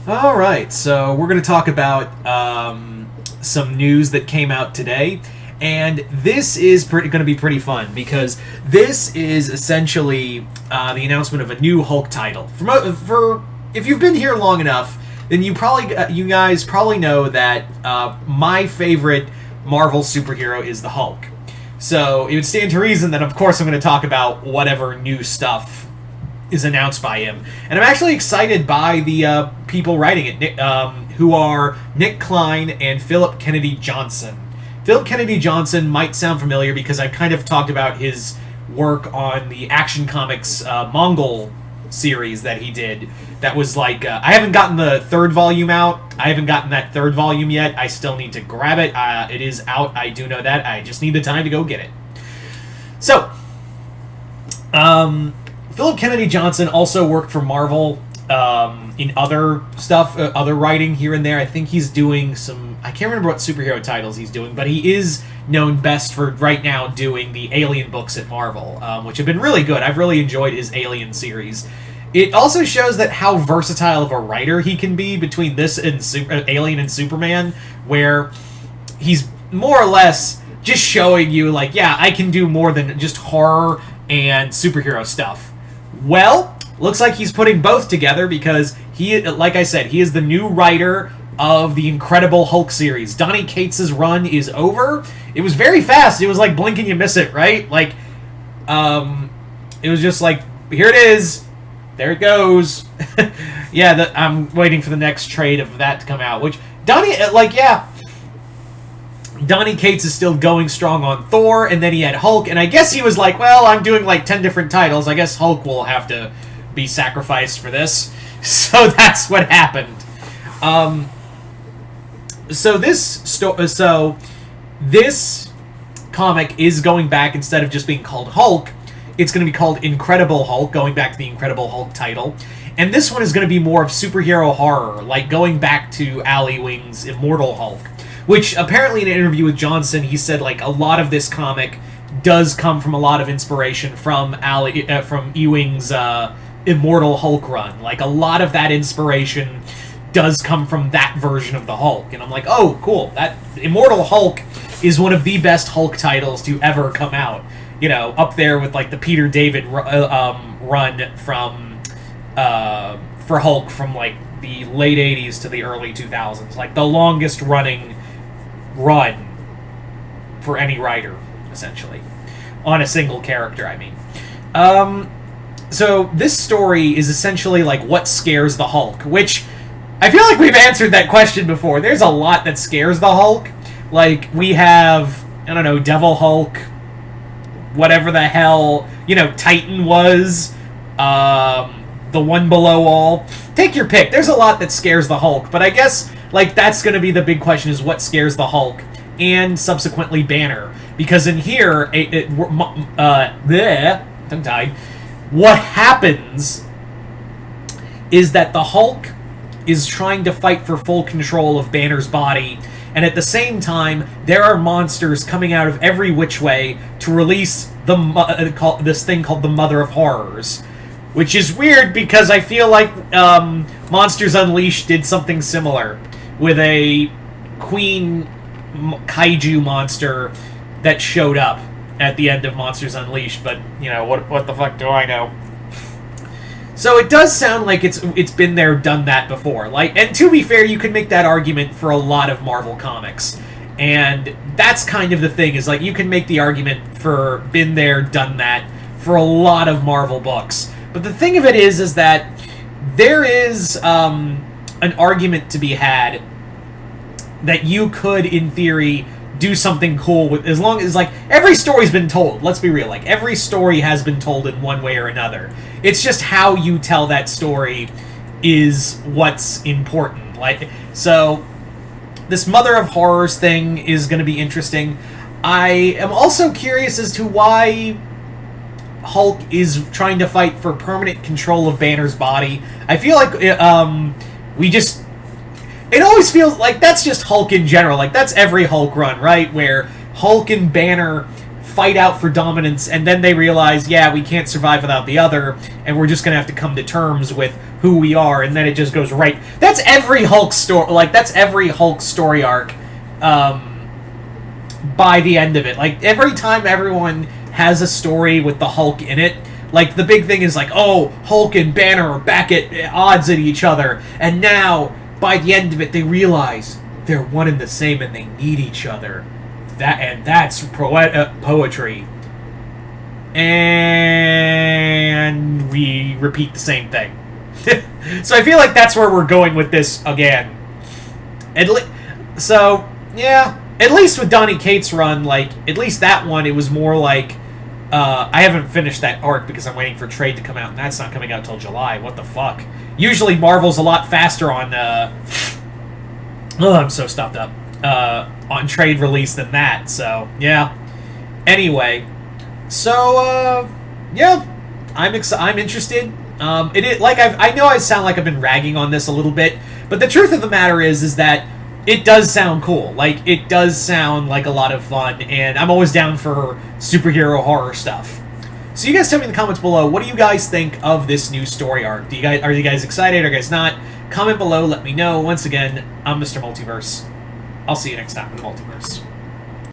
All right, so we're going to talk about some news that came out today, and this is going to be pretty fun because this is essentially the announcement of a new Hulk title. For if you've been here long enough, then you guys probably know that my favorite Marvel superhero is the Hulk. So it would stand to reason that, of course, I'm going to talk about whatever new stuff is announced by him. And I'm actually excited by the people writing it, who are Nick Klein and Philip Kennedy Johnson. Philip Kennedy Johnson might sound familiar because I've kind of talked about his work on the Action Comics Mongol series that he did. That was like, I haven't gotten the third volume out. I haven't gotten that third volume yet. I still need to grab it. It is out. I do know that. I just need the time to go get it. So, Philip Kennedy Johnson also worked for Marvel in other stuff, other writing here and there. I think he's doing some... I can't remember what superhero titles he's doing, but he is known best for, right now, doing the Alien books at Marvel, which have been really good. I've really enjoyed his Alien series. It also shows that how versatile of a writer he can be between this and Alien and Superman, where he's more or less just showing you, like, yeah, I can do more than just horror and superhero stuff. Well, looks like he's putting both together because he, like I said, he is the new writer of the Incredible Hulk series. Donny Cates' run is over. It was very fast. It was like blink and you miss it, right? Like, it was just like, here it is. There it goes. Yeah, I'm waiting for the next trade of that to come out. Which, Donny Cates is still going strong on Thor, and then he had Hulk, and I guess he was like, well, I'm doing like 10 different titles. I guess Hulk will have to be sacrificed for this. So that's what happened. So this comic is going back, instead of just being called Hulk, it's going to be called Incredible Hulk, going back to the Incredible Hulk title. And this one is going to be more of superhero horror, like going back to Ali Wing's Immortal Hulk. Which, apparently in an interview with Johnson, he said, like, a lot of this comic does come from a lot of inspiration from Ewing's Immortal Hulk run. Like, a lot of that inspiration does come from that version of the Hulk. And I'm like, oh, cool. That Immortal Hulk is one of the best Hulk titles to ever come out. You know, up there with, like, the Peter David run from for Hulk from, like, the late 80s to the early 2000s. Like, the longest running run for any writer, essentially. On a single character, I mean. So, this story is essentially, like, what scares the Hulk, which I feel like we've answered that question before. There's a lot that scares the Hulk. Like, we have, I don't know, Devil Hulk, whatever the hell, you know, Titan was, the One Below All. Take your pick. There's a lot that scares the Hulk, but I guess, like, that's going to be the big question, is what scares the Hulk, and subsequently Banner. Because in here, tongue-tied, what happens is that the Hulk is trying to fight for full control of Banner's body, and at the same time, there are monsters coming out of every which way to release this thing called the Mother of Horrors. Which is weird, because I feel like Monsters Unleashed did something similar, with a queen kaiju monster that showed up at the end of Monsters Unleashed, but, you know, what the fuck do I know? So it does sound like it's been there, done that before. Like, and to be fair, you could make that argument for a lot of Marvel comics. And that's kind of the thing, is like, you can make the argument for been there, done that for a lot of Marvel books. But the thing of it is that there is an argument to be had that you could, in theory, do something cool with, as long as, like, every story's been told. Let's be real. Like, every story has been told in one way or another. It's just how you tell that story is what's important. Like, so this Mother of Horrors thing is going to be interesting. I am also curious as to why Hulk is trying to fight for permanent control of Banner's body. I feel like it always feels like that's just Hulk in general. Like, that's every Hulk run, right? Where Hulk and Banner fight out for dominance, and then they realize, yeah, we can't survive without the other, and we're just gonna have to come to terms with who we are, and then it just goes right. That's every Hulk story. Like, that's every Hulk story arc. By the end of it, like, every time everyone has a story with the Hulk in it, like, the big thing is like, oh, Hulk and Banner are back at odds at each other, and now by the end of it, they realize they're one and the same, and they need each other. That's poetry. And we repeat the same thing. So I feel like that's where we're going with this again. So, yeah. At least with Donny Cates' run, like, at least that one, it was more like... I haven't finished that arc because I'm waiting for Trade to come out, and that's not coming out till July. What the fuck? Usually Marvel's a lot faster on... I'm so stopped up. On Trade release than that, so, yeah. Anyway, so, yeah. I'm interested. I know I sound like I've been ragging on this a little bit, but the truth of the matter is that it does sound cool. Like, it does sound like a lot of fun, and I'm always down for superhero horror stuff. So you guys tell me in the comments below, what do you guys think of this new story arc? Are you guys excited? Are you guys not? Comment below, let me know. Once again, I'm Mr. Multiverse. I'll see you next time in the Multiverse.